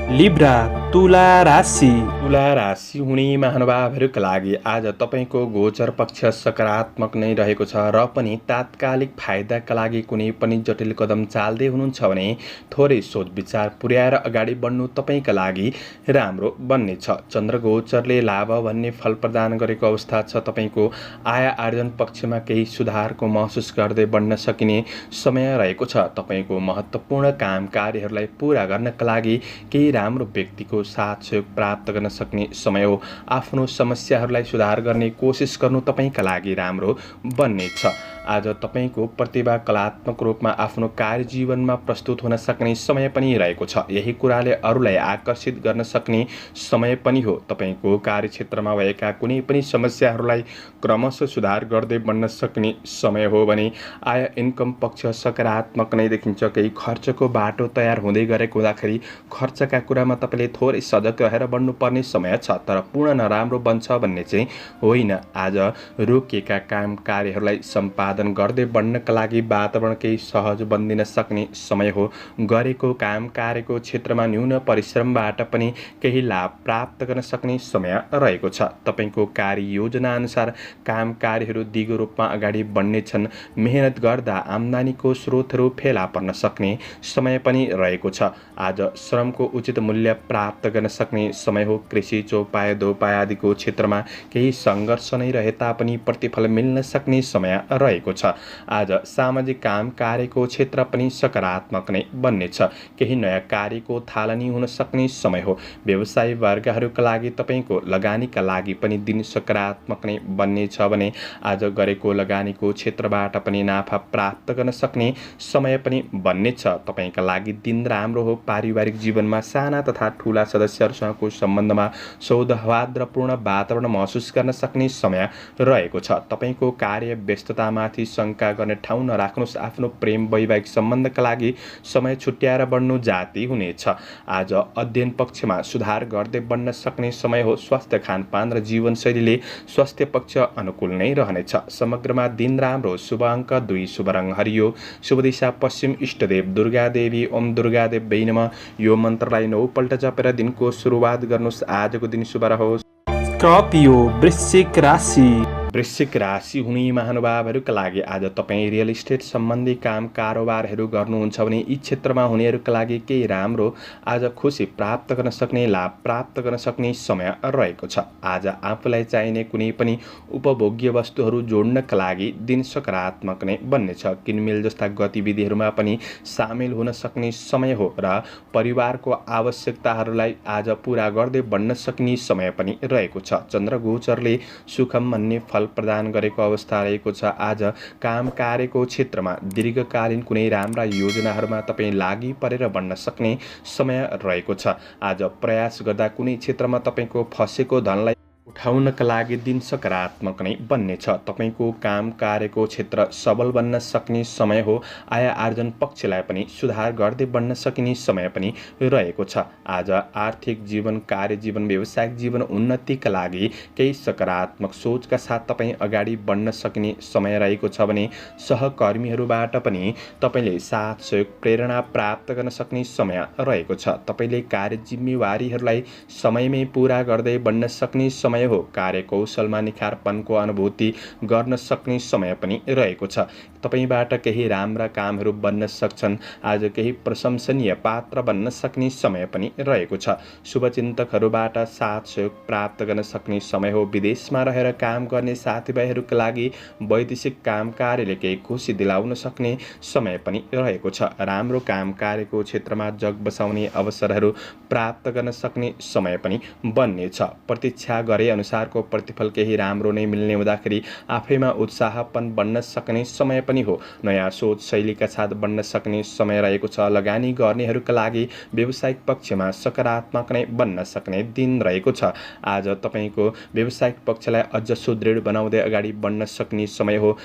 लिब्रा तुला राशि तुला राशि हुने महानुभावहरूका लागि आज तपाईँको गोचर पक्ष सकारात्मक नै रहेको छ र पनि तात्कालिक फाइदाका लागि कुनै पनि जटिल कदम चाल्दै हुनुहुन्छ भने थोरै सोच विचार पुर्याएर अगाडि बढ्नु तपाईँका लागि राम्रो बन्नेछ। चन्द्र गोचरले लाभ भन्ने फल प्रदान गरेको अवस्था छ। तपाईँको आय आर्जन पक्षमा केही सुधारको महसुस गर्दै बढ्न सकिने समय रहेको छ। तपाईँको महत्त्वपूर्ण काम कार्यहरूलाई पुरा गर्नका लागि केही राम्रो व्यक्तिको साथ सहयोग प्राप्त गर्न सक्ने समय हो। आफ्नो समस्याहरूलाई सुधार गर्ने कोसिस गर्नु तपाईँका लागि राम्रो बन्नेछ। आज तपाईँको प्रतिभा कलात्मक रूपमा आफ्नो कार्यजीवनमा प्रस्तुत हुन सक्ने समय पनि रहेको छ। यही कुराले अरूलाई आकर्षित गर्न सक्ने समय पनि हो। तपाईँको कार्यक्षेत्रमा भएका कुनै पनि समस्याहरूलाई क्रमशः सुधार गर्दै बढ्न सक्ने समय हो भने आय इन्कम पक्ष सकारात्मक नै देखिन्छ। केही खर्चको बाटो तयार हुँदै गरेको हुँदाखेरि खर्चका कुरामा तपाईँले थोरै सजग रहेर बढ्नुपर्ने समय छ, तर पूर्ण नराम्रो बन्छ भन्ने चाहिँ होइन। आज रोकिएका काम कार्यहरूलाई सम्पादन गर्दै बढ्नका लागि वातावरण केही सहज बनिदिन सक्ने समय हो। गरेको काम कार्यको क्षेत्रमा न्यून परिश्रमबाट पनि केही लाभ प्राप्त गर्न सक्ने समय रहेको छ। तपाईँको कार्ययोजना अनुसार काम कार्यहरू दिगो रूपमा अगाडि बढ्नेछन्। मेहनत गर्दा आम्दानीको स्रोतहरू फेला पर्न सक्ने समय पनि रहेको छ। आज श्रमको उचित मूल्य प्राप्त गर्न सक्ने समय हो। कृषि चौपाया दोपाया आदिको क्षेत्रमा केही सङ्घर्ष नै रहे तापनि प्रतिफल मिल्न सक्ने समय रहेको छ। आज सामाजिक काम कार्यको क्षेत्र पनि सकारात्मक नै बन्नेछ। केही नयाँ कार्यको थालनी हुन सक्ने समय हो। व्यवसायी वर्गहरूका लागि तपाईँको लगानीका लागि पनि दिन सकारात्मक नै बन्नेछ भने आज गरेको लगानीको क्षेत्रबाट पनि नाफा प्राप्त गर्न सक्ने समय पनि बन्नेछ। तपाईँका लागि दिन राम्रो हो। पारिवारिक जीवनमा साना तथा ठुला सदस्यहरूसँगको सम्बन्धमा सौहार्दपूर्ण वातावरण महसुस गर्न सक्ने समय रहेको छ। तपाईँको कार्य व्यस्ततामाथि शङ्का गर्ने ठाउँ नराख्नुहोस्। आफ्नो प्रेम वैवाहिक सम्बन्धका लागि समय छुट्याएर बढ्नु जाति हुनेछ। आज अध्ययन पक्षमा सुधार गर्दै बढ्न सक्ने समय हो। स्वास्थ्य खानपान र जीवनशैलीले स्वास्थ्य पक्ष अनुकूल नै रहनेछ। समग्रमा दिन राम्रो। शुभ अङ्क 2, शुभ रङ हरियो, शुभ दिशा पश्चिम, इष्टदेव दुर्गा देवी। ओम दुर्गा देवी नमः। यो मन्त्रलाई 9 पल्ट जपेर दिनको सुरुवात गर्नुहोस्। आजको दिन शुभ रहोस्। स्कर्पियो वृश्चिक राशि वृश्चिक राशि हुने महानुभावहरूका लागि आज तपाईँ रियल इस्टेट सम्बन्धी काम कारोबारहरू गर्नुहुन्छ भने यी क्षेत्रमा हुनेहरूका लागि केही राम्रो आज खुसी प्राप्त गर्न सक्ने लाभ प्राप्त गर्न सक्ने समय रहेको छ। आज आफूलाई चाहिने कुनै पनि उपभोग्य वस्तुहरू जोड्नका लागि दिन सकारात्मक नै बन्नेछ। किनमेल जस्ता गतिविधिहरूमा पनि सामेल हुन सक्ने समय हो र परिवारको आवश्यकताहरूलाई आज पुरा गर्दै बढ्न सक्ने समय पनि रहेको छ। चन्द्र गोचरले सुखम भन्ने फल प्रदान गरेको अवस्था रहेको छ। आज काम कार्यको क्षेत्रमा दीर्घकालीन कुनै राम्रा योजनाहरूमा तपाईँ लागि परेर बढ्न सक्ने समय रहेको छ। आज प्रयास गर्दा कुनै क्षेत्रमा तपाईँको फसेको धनलाई उठाउनका लागि दिन सकारात्मक नै बन्नेछ। तपाईँको काम कार्यको क्षेत्र सबल बन्न सक्ने समय हो। आय आर्जन पक्षलाई पनि सुधार गर्दै बढ्न सकिने समय पनि रहेको छ। आज आर्थिक जीवन, कार्य जीवन, व्यावसायिक जीवन उन्नतिका लागि केही सकारात्मक सोचका साथ तपाईँ अगाडि बढ्न सकिने समय रहेको छ भने सहकर्मीहरूबाट पनि तपाईँले साथ सहयोग प्रेरणा प्राप्त गर्न सक्ने समय रहेको छ। तपाईँले कार्य जिम्मेवारीहरूलाई समयमै पुरा गर्दै बढ्न सक्ने समय हो। कार्यकौशलमा निखारपनको अनुभूति गर्न सक्ने समय पनि रहेको छ। तपाईबाट केही राम्रा कामहरू बन्न सक्छन्। आज केही प्रशंसनीय पात्र बन्न सक्ने समय पनि रहेको छ। शुभचिन्तकहरूबाट साथ सहयोग प्राप्त गर्न सक्ने समय हो। विदेशमा रहेर काम गर्ने साथीभाइहरूका लागि वैदेशिक काम कार्यले केही खुसी दिलाउन सक्ने समय पनि रहेको छ। राम्रो काम कार्यको क्षेत्रमा जग बसाउने अवसरहरू प्राप्त गर्न सक्ने समय पनि बन्नेछ। प्रतीक्षा गरे अनुसारको प्रतिफल केही राम्रो नै मिल्ने हुँदाखेरि आफैमा उत्साहपन बढ्न सक्ने समय पनि हो। नयाँ सोच शैलीका साथ बढ्न सक्ने समय रहेको छ। लगानी गर्नेहरूका लागि व्यावसायिक पक्षमा सकारात्मक नै बन्न सक्ने दिन रहेको छ। आज तपाईँको व्यावसायिक पक्षलाई अझ सुदृढ बनाउँदै अगाडि बढ्न सक्ने समय हो।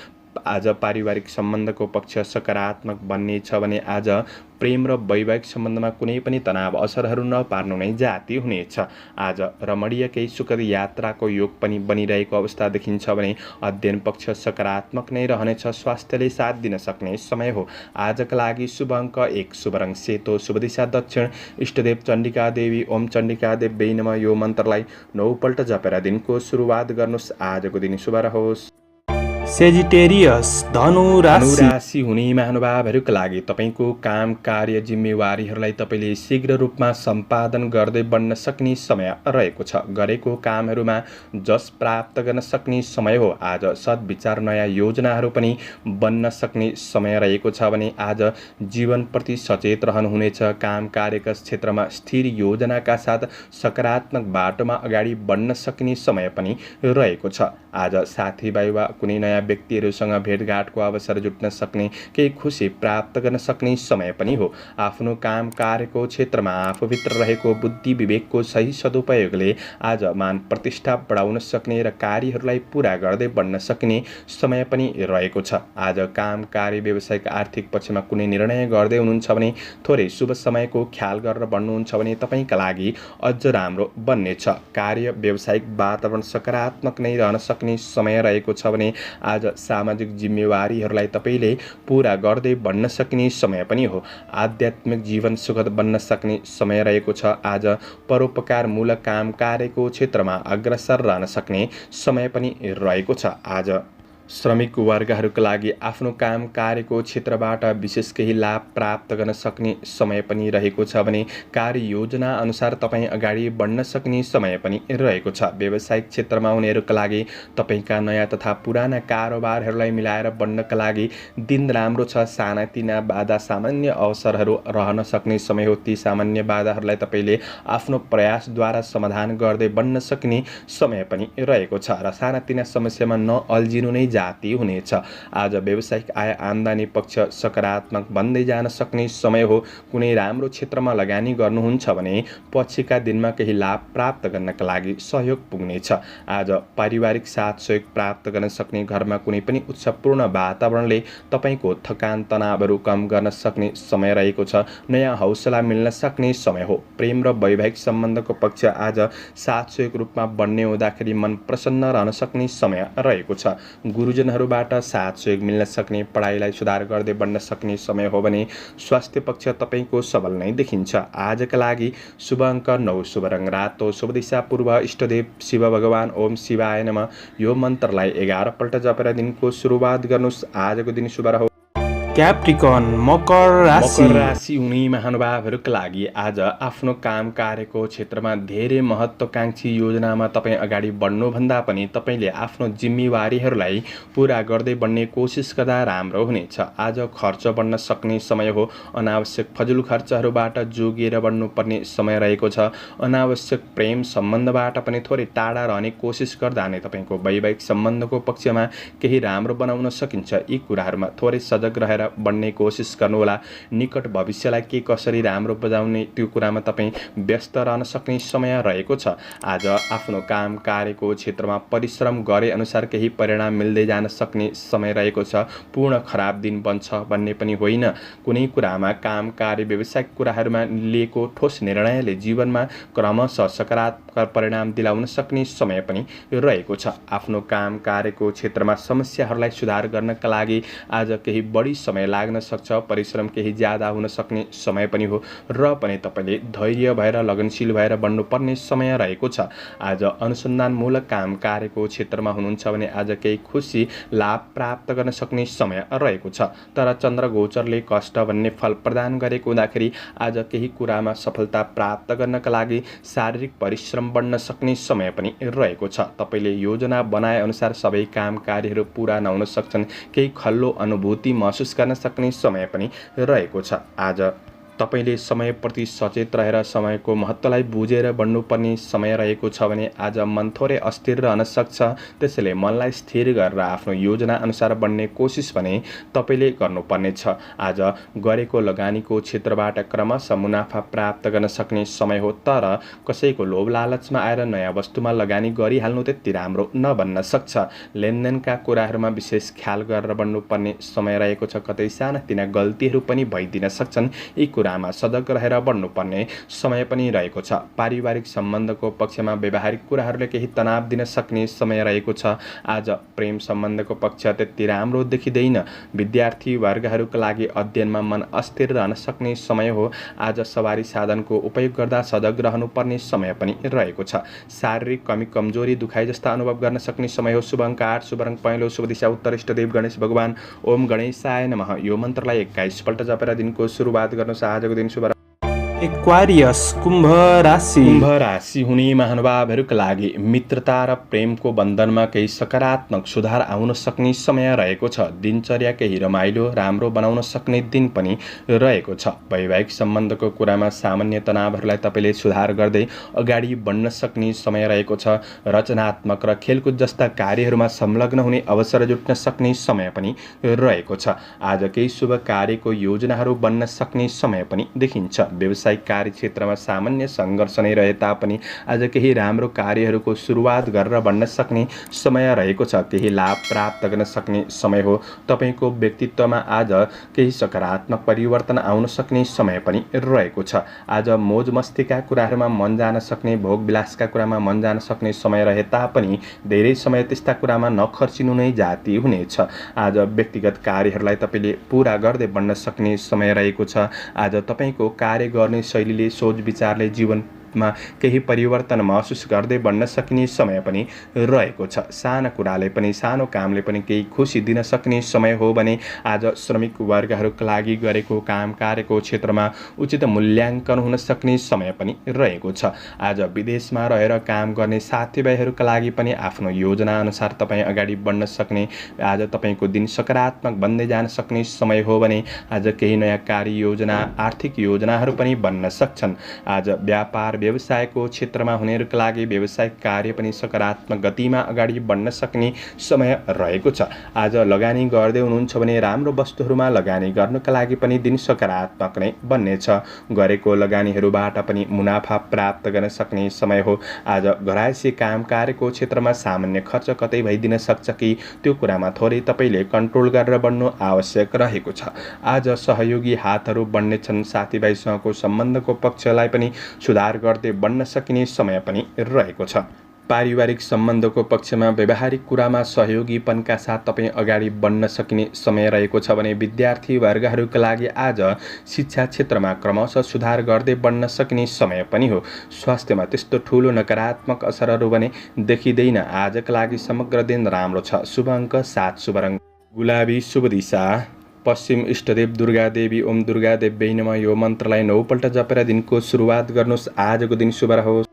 आज पारिवारिक सम्बन्धको पक्ष सकारात्मक बन्नेछ भने आज प्रेम र वैवाहिक सम्बन्धमा कुनै पनि तनाव असरहरू नपार्नु नै जाति हुनेछ। आज रमणीय केही सुखद यात्राको योग पनि बनिरहेको अवस्था देखिन्छ भने अध्ययन पक्ष सकारात्मक नै रहनेछ। स्वास्थ्यले साथ दिन सक्ने समय हो। आजका लागि शुभ अङ्क 1, शुभ रङ सेतो, शुभ दिशा दक्षिण, इष्टदेव चण्डिका देवी। ओम चण्डिका देव्यै नमः। यो मन्त्रलाई 9 पल्ट जपेर दिनको सुरुवात गर्नुहोस्। आजको दिन शुभ रहोस्। सेजिटेरियस धनु राशि। राशि हुने महानुभावहरूका लागि तपाईँको काम कार्य जिम्मेवारीहरूलाई तपाईँले शीघ्र रूपमा सम्पादन गर्दै बढ्न सक्ने समय रहेको छ। गरेको कामहरूमा जस प्राप्त गर्न सक्ने समय हो। आज सद्विचार नयाँ योजनाहरू पनि बन्न सक्ने समय रहेको छ भने आज जीवनप्रति सचेत रहनुहुनेछ। काम कार्यका क्षेत्रमा स्थिर योजनाका साथ सकारात्मक बाटोमा अगाडि बढ्न सक्ने समय पनि रहेको छ। आज साथीभाइ वा कुनै नयाँ व्यक्तिहरूसँग भेटघाटको अवसर जुट्न सक्ने, केही खुसी प्राप्त गर्न सक्ने समय पनि हो। आफ्नो काम कार्यको क्षेत्रमा आफूभित्र रहेको बुद्धि विवेकको सही सदुपयोगले आज मान प्रतिष्ठा बढाउन सक्ने र कार्यहरूलाई पूरा गर्दै बढ्न सक्ने समय पनि रहेको छ। आज काम कार्य व्यावसायिक आर्थिक पक्षमा कुनै निर्णय गर्दै हुनुहुन्छ भने थोरै शुभ समयको ख्याल गरेर बढ्नुहुन्छ भने तपाईँका लागि अझ राम्रो बन्नेछ। कार्य व्यावसायिक वातावरण सकारात्मक नै रहन सक्ने समय रहेको छ भने आज सामाजिक जिम्मेवारीहरूलाई तपाईँले पूरा गर्दै बढ्न सक्ने समय पनि हो। आध्यात्मिक जीवन सुखद बन्न सक्ने समय रहेको छ। आज परोपकारमूलक काम कार्यको क्षेत्रमा अग्रसर रहन सक्ने समय पनि रहेको छ। आज श्रमिक वर्गहरूका लागि आफ्नो काम कार्यको क्षेत्रबाट विशेष केही लाभ प्राप्त गर्न सक्ने समय पनि रहेको छ भने कार्य योजना अनुसार तपाईँ अगाडि बढ्न सक्ने समय पनि रहेको छ। व्यावसायिक क्षेत्रमा हुनेहरूका लागि तपाईँका नयाँ तथा पुराना कारोबारहरूलाई मिलाएर बढ्नका लागि दिन राम्रो छ। सानातिना बाधा सामान्य अवसरहरू रहन सक्ने समय हो। ती सामान्य बाधाहरूलाई तपाईँले आफ्नो प्रयासद्वारा समाधान गर्दै बढ्न सक्ने समय पनि रहेको छ र सानातिना समस्यामा नअल्झिनु नै जाति हुनेछ। आज व्यावसायिक आय आम्दानी पक्ष सकारात्मक बन्दै जान सक्ने समय हो। कुनै राम्रो क्षेत्रमा लगानी गर्नुहुन्छ भने पछिका दिनमा केही लाभ प्राप्त गर्नका लागि सहयोग पुग्नेछ। आज पारिवारिक साथ सहयोग प्राप्त गर्न सक्ने, घरमा कुनै पनि उत्सवपूर्ण वातावरणले तपाईँको थकान तनावहरू कम गर्न सक्ने समय रहेको छ। नयाँ हौसला मिल्न सक्ने समय हो। प्रेम र वैवाहिक सम्बन्धको पक्ष आज साथ सहयोग रूपमा बन्ने हुँदाखेरि मन प्रसन्न रहन सक्ने समय रहेको छ। गुरुजनहरूबाट साथ सहयोग मिल्न सक्ने, पढाइलाई सुधार गर्दै बढ्न सक्ने समय हो भने स्वास्थ्य पक्ष तपाईँको सबल नै देखिन्छ। आजका लागि शुभ अङ्क 9, शुभ रङ रातो, शुभ दिशा पूर्व, इष्टदेव शिव भगवान। ओम शिवाय नमः। यो मन्त्रलाई 11 पल्ट जपेर दिनको सुरुवात गर्नुहोस्। आजको दिन शुभ रहोस्। क्याप्रिकन मकर राशि। मकर राशि हुने महानुभावहरूका लागि आज आफ्नो काम कार्यको क्षेत्रमा धेरै महत्त्वकांक्षी योजनामा तपाईँ अगाडि बढ्नुभन्दा पनि तपाईँले आफ्नो जिम्मेवारीहरूलाई पुरा गर्दै बढ्ने कोसिस गर्दा राम्रो हुनेछ। आज खर्च बढ्न सक्ने समय हो। अनावश्यक फजुल खर्चहरूबाट जोगिएर बढ्नुपर्ने समय रहेको छ। अनावश्यक प्रेम सम्बन्धबाट पनि थोरै टाढा रहने कोसिस गर्दा नै तपाईँको वैवाहिक सम्बन्धको पक्षमा केही राम्रो बनाउन सकिन्छ। यी कुराहरूमा थोरै सजग रहेर बढ्ने कोसिस गर्नुहोला। निकट भविष्यलाई के कसरी राम्रो बजाउने त्यो कुरामा तपाईँ व्यस्त रहन सक्ने समय रहेको छ। आज आफ्नो काम कार्यको क्षेत्रमा परिश्रम गरे अनुसार केही परिणाम मिल्दै जान सक्ने समय रहेको छ। पूर्ण खराब दिन बन्छ भन्ने पनि होइन। कुनै कुरामा काम कार्य व्यावसायिक कुराहरूमा लिएको ठोस निर्णयले जीवनमा क्रमशः सकारात्मक परिणाम दिलाउन सक्ने समय पनि रहेको छ। आफ्नो काम कार्यको क्षेत्रमा समस्याहरूलाई सुधार गर्नका लागि आज केही बढी समय लाग्न सक्छ। परिश्रम केही ज्यादा हुन सक्ने समय पनि हो र पनि तपाईँले धैर्य भएर लगनशील भएर बढ्नुपर्ने समय रहेको छ। आज अनुसन्धानमूलक काम कार्यको क्षेत्रमा हुनुहुन्छ भने आज केही खुसी लाभ प्राप्त गर्न सक्ने समय रहेको छ। तर चन्द्र गोचरले कष्ट भन्ने फल प्रदान गरेको हुँदाखेरि आज केही कुरामा सफलता प्राप्त गर्नका लागि शारीरिक परिश्रम बढ्न सक्ने समय पनि रहेको छ। तपाईँले योजना बनाए अनुसार सबै काम कार्यहरू पूरा नहुन सक्छन्। केही खल्लो अनुभूति महसुस गर्न सक्ने समय पनि रहेको छ। आज तपाईँले समयप्रति सचेत रहेर समयको महत्त्वलाई बुझेर बढ्नुपर्ने समय रहेको छ भने आज मन थोरै अस्थिर रहन सक्छ। त्यसैले मनलाई स्थिर गरेर आफ्नो योजना अनुसार बढ्ने कोसिस भने तपाईँले गर्नुपर्नेछ। आज गरेको लगानीको क्षेत्रबाट क्रमशः मुनाफा प्राप्त गर्न सक्ने समय हो, तर कसैको लोभ लालचमा आएर नयाँ वस्तुमा लगानी गरिहाल्नु त्यति राम्रो नबन्न सक्छ। लेनदेनका कुराहरूमा विशेष ख्याल गरेर बढ्नुपर्ने समय रहेको छ। कतै सानातिना गल्तीहरू पनि भइदिन सक्छन्। यी कुरामा सजग रहेर बढ्नुपर्ने समय पनि रहेको छ। पारिवारिक सम्बन्धको पक्षमा व्यवहारिक कुराहरूले केही तनाव दिन सक्ने समय रहेको छ। आज प्रेम सम्बन्धको पक्ष त्यति राम्रो देखिँदैन। विद्यार्थी वर्गहरूका लागि अध्ययनमा मन अस्थिर रहन सक्ने समय हो। आज सवारी साधनको उपयोग गर्दा सजग रहनुपर्ने समय पनि रहेको छ। शारीरिक कमी कमजोरी दुखाइ जस्ता अनुभव गर्न सक्ने समय हो। शुभ अङ्क 8, शुभ रङ पहेँलो, शुभ दिशा उत्तर, इष्टदेव गणेश भगवान। ओम गणेशाय नमः। यो मन्त्रलाई 21 पल्ट जपेर दिनको सुरुवात गर्नुहोस्। आजको दिन शुभ एक्वारियस कुम्भ राशि। कुम्भ राशि हुने महानुभावहरूका लागि मित्रता र प्रेमको बन्धनमा केही सकारात्मक सुधार आउन सक्ने समय रहेको छ। दिनचर्या केही रमाइलो राम्रो बनाउन सक्ने दिन पनि रहेको छ। वैवाहिक सम्बन्धको कुरामा सामान्य तनावहरूलाई तपाईँले सुधार गर्दै अगाडि बढ्न सक्ने समय रहेको छ। रचनात्मक र खेलकुद जस्ता कार्यहरूमा संलग्न हुने अवसर जुट्न सक्ने समय पनि रहेको छ। आज केही शुभ कार्यको योजनाहरू बन्न सक्ने समय पनि देखिन्छ। व्यवसायिक कार्य क्षेत्रमा सामान्य सङ्घर्ष नै रहे तापनि आज केही राम्रो कार्यहरूको सुरुवात गरेर बढ्न सक्ने समय रहेको छ। केही लाभ प्राप्त गर्न सक्ने समय हो। तपाईँको व्यक्तित्वमा आज केही सकारात्मक परिवर्तन आउन सक्ने समय पनि रहेको छ। आज मोज मस्तीका कुराहरूमा मन जान सक्ने, भोग विलासका कुरामा मन जान सक्ने समय रहे तापनि धेरै समय त्यस्ता कुरामा नखर्चिनु नै जाति हुनेछ। आज व्यक्तिगत कार्यहरूलाई तपाईँले पुरा गर्दै बढ्न सक्ने समय रहेको छ। आज तपाईँको कार्य गर्ने शैलीले सोच विचारले जीवनमा केही परिवर्तन महसुस गर्दै बढ्न सकिने समय पनि रहेको छ। सानो कुराले पनि सानो कामले पनि केही खुसी दिन सक्ने समय हो भने आज श्रमिक वर्गहरूका लागि गरेको काम कार्यको क्षेत्रमा उचित मूल्याङ्कन हुन सक्ने समय पनि रहेको छ। आज विदेशमा रहेर काम गर्ने साथीभाइहरूका लागि पनि आफ्नो योजना अनुसार तपाईँ अगाडि बढ्न सक्ने, आज तपाईँको दिन सकारात्मक बन्दै जान सक्ने समय हो भने आज केही नयाँ कार्य योजना आर्थिक योजनाहरू पनि बन्न सक्छन्। आज व्यापार व्यवसायको क्षेत्रमा हुनेहरूका लागि व्यावसायिक कार्य पनि सकारात्मक गतिमा अगाडि बढ्न सक्ने समय रहेको छ। आज लगानी गर्दै हुनुहुन्छ भने राम्रो वस्तुहरूमा लगानी गर्नका लागि पनि दिन सकारात्मक नै बन्नेछ। गरेको लगानीहरूबाट पनि मुनाफा प्राप्त गर्न सक्ने समय हो। आज घरायसी काम कार्यको क्षेत्रमा सामान्य खर्च कतै भइदिन सक्छ कि त्यो कुरामा थोरै तपाईँले कन्ट्रोल गरेर बढ्नु आवश्यक रहेको छ। आज सहयोगी हातहरू बढ्नेछन्। साथीभाइसँगको सम्बन्धको पक्षलाई पनि सुधार गर्दै बढ्न सकिने समय पनि रहेको छ। पारिवारिक सम्बन्धको पक्षमा व्यावहारिक कुरामा सहयोगीपनका साथ तपाईँ अगाडि बढ्न सकिने समय रहेको छ भने विद्यार्थी वर्गहरूका लागि आज शिक्षा क्षेत्रमा क्रमशः सुधार गर्दै बढ्न सकिने समय पनि हो। स्वास्थ्यमा त्यस्तो ठुलो नकारात्मक असरहरू भने देखिँदैन। आजका लागि समग्र दिन राम्रो छ। शुभ अङ्क 7, शुभ रङ गुलाबी, शुभ दिशा पश्चिम, इष्टदेव दुर्गा देवी। ओम दुर्गा देव्यै नमः। यो मन्त्रलाई 9 पल्ट जपेर दिनको सुरुवात गर्नुहोस्। आजको दिन शुभ रहोस्।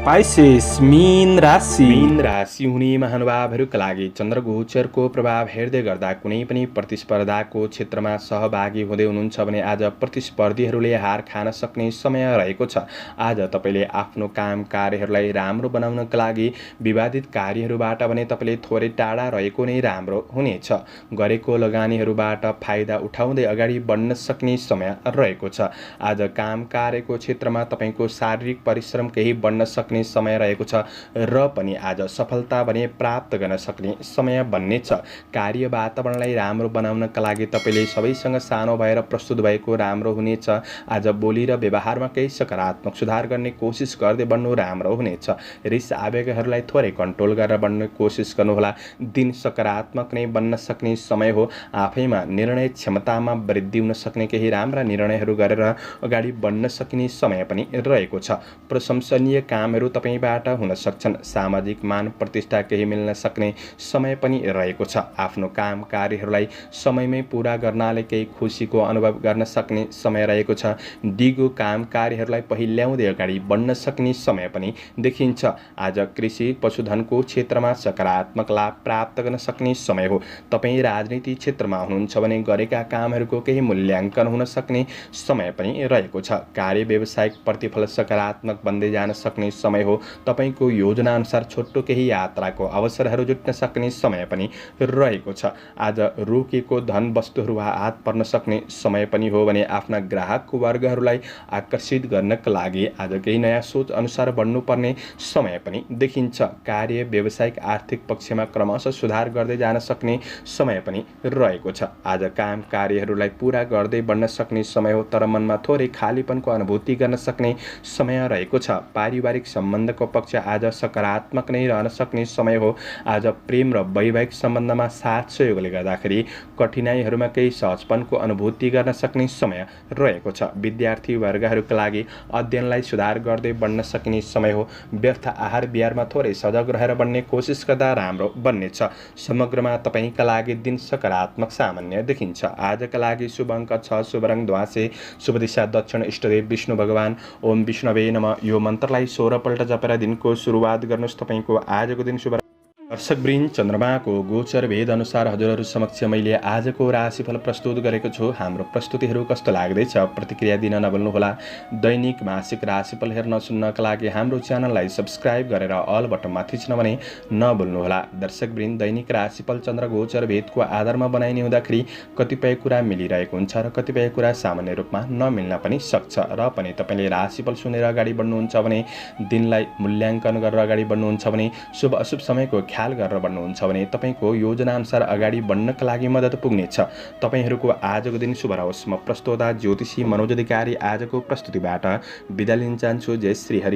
पाइसेस मीन राशि। मीन राशि हुने महानुभावहरूका लागि चन्द्रगोचरको प्रभाव हेर्दै गर्दा कुनै पनि प्रतिस्पर्धाको क्षेत्रमा सहभागी हुँदै हुनुहुन्छ भने आज प्रतिस्पर्धीहरूले हार खान सक्ने समय रहेको छ। आज तपाईँले आफ्नो काम कार्यहरूलाई राम्रो बनाउनका लागि विवादित कार्यहरूबाट भने तपाईँले थोरै टाढा रहेको नै राम्रो हुनेछ। गरेको लगानीहरूबाट फाइदा उठाउँदै अगाडि बढ्न सक्ने समय रहेको छ। आज काम कार्यको क्षेत्रमा तपाईँको शारीरिक परिश्रम केही बढ्न सक्ने समय रहेको छ र पनि आज सफलता भने प्राप्त गर्न सक्ने समय बन्नेछ। कार्य वातावरणलाई राम्रो बनाउनका लागि तपाईँले सबैसँग सानो भएर प्रस्तुत भएको राम्रो हुनेछ। आज बोली र व्यवहारमा केही सकारात्मक सुधार गर्ने कोसिस गर्दै बढ्नु राम्रो हुनेछ। रिस आवेगहरूलाई थोरै कन्ट्रोल गरेर बढ्ने कोसिस गर्नुहोला। दिन सकारात्मक नै बन्न सक्ने समय हो। आफैमा निर्णय क्षमतामा वृद्धि हुन सक्ने केही राम्रा निर्णयहरू गरेर अगाडि बढ्न सकिने समय पनि रहेको छ। प्रशंसनीय कामहरू समयहरू तपाईँबाट हुन सक्छन्। सामाजिक मान प्रतिष्ठा केही मिल्न सक्ने समय पनि रहेको छ। आफ्नो काम कार्यहरूलाई समयमै पूरा गर्नाले केही खुसीको अनुभव गर्न सक्ने समय रहेको छ। दिगो काम कार्यहरूलाई पहिल्याउँदै अगाडि बढ्न सक्ने समय पनि देखिन्छ। आज कृषि पशुधनको क्षेत्रमा सकारात्मक लाभ प्राप्त गर्न सक्ने समय हो। तपाईँ राजनीति क्षेत्रमा हुनुहुन्छ भने गरेका कामहरूको केही मूल्याङ्कन हुन सक्ने समय पनि रहेको छ। कार्य व्यावसायिक प्रतिफल सकारात्मक बन्दै जान सक्ने समय हो। तपाईँको योजना अनुसार छोटो केही यात्राको अवसरहरू जुट्न सक्ने समय पनि रहेको छ। आज रोकिएको धन वस्तुहरू हात पर्न सक्ने समय पनि हो भने आफ्ना ग्राहक वर्गहरूलाई आकर्षित गर्नका लागि आज केही नयाँ सोच अनुसार बढ्नुपर्ने समय पनि देखिन्छ। कार्य व्यावसायिक आर्थिक पक्षमा क्रमशः सुधार गर्दै जान सक्ने समय पनि रहेको छ। आज काम कार्यहरूलाई पूरा गर्दै बढ्न सक्ने समय हो, तर मनमा थोरै खालीपनको अनुभूति गर्न सक्ने समय रहेको छ। पारिवारिक सम्बन्धको पक्ष आज सकारात्मक नै रहन सक्ने समय हो। आज प्रेम र वैवाहिक सम्बन्धमा साथ सहयोगले गर्दाखेरि कठिनाइहरूमा केही सहजपनको अनुभूति गर्न सक्ने समय रहेको छ। विद्यार्थी वर्गहरूका लागि अध्ययनलाई सुधार गर्दै बढ्न सक्ने समय हो। व्यर्थ आहार विहारमा थोरै सजग रहेर बढ्ने कोसिस गर्दा राम्रो बन्नेछ। समग्रमा तपाईँका लागि दिन सकारात्मक सामान्य देखिन्छ। आजका लागि शुभ अङ्क 6, शुभ रङ ध्वाँसे, शुभ दिशा दक्षिण, इष्टदेव विष्णु भगवान। ओम विष्णवे नमः। यो मन्त्रलाई 16 पल्ट जपेर दिनको सुरुवात गर्नुहोस्। तपाईँको आजको दिन शुभ। दर्शकवृन्द, चन्द्रमाको गोचर भेद अनुसार हजुरहरू समक्ष मैले आजको राशिफल प्रस्तुत गरेको छु। हाम्रो प्रस्तुतिहरू कस्तो लाग्दैछ प्रतिक्रिया दिन नभुल्नुहोला। दैनिक मासिक राशिफल हेर्न सुन्नका लागि हाम्रो च्यानललाई सब्स्क्राइब गरेर अल बटनमा थिच्न भने नभुल्नुहोला। दर्शकवृन्द, दैनिक राशिफल चन्द्र गोचर भेदको आधारमा बनाइने हुँदाखेरि कतिपय कुरा मिलिरहेको हुन्छ र कतिपय कुरा सामान्य रूपमा नमिल्न पनि सक्छ। र पनि तपाईँले राशिफल सुनेर अगाडि बढ्नुहुन्छ भने, दिनलाई मूल्याङ्कन गरेर अगाडि बढ्नुहुन्छ भने, शुभ अशुभ समयको ख्याल गरेर बढ्नुहुन्छ भने तपाईँको योजना अनुसार अगाडि बढ्नका लागि मद्दत पुग्नेछ। तपाईँहरूको आजको दिन शुभ रहोस्। म प्रस्तोता ज्योतिषी मनोज अधिकारी आजको प्रस्तुतिबाट बिदा लिन चाहन्छु। जय श्री हरि।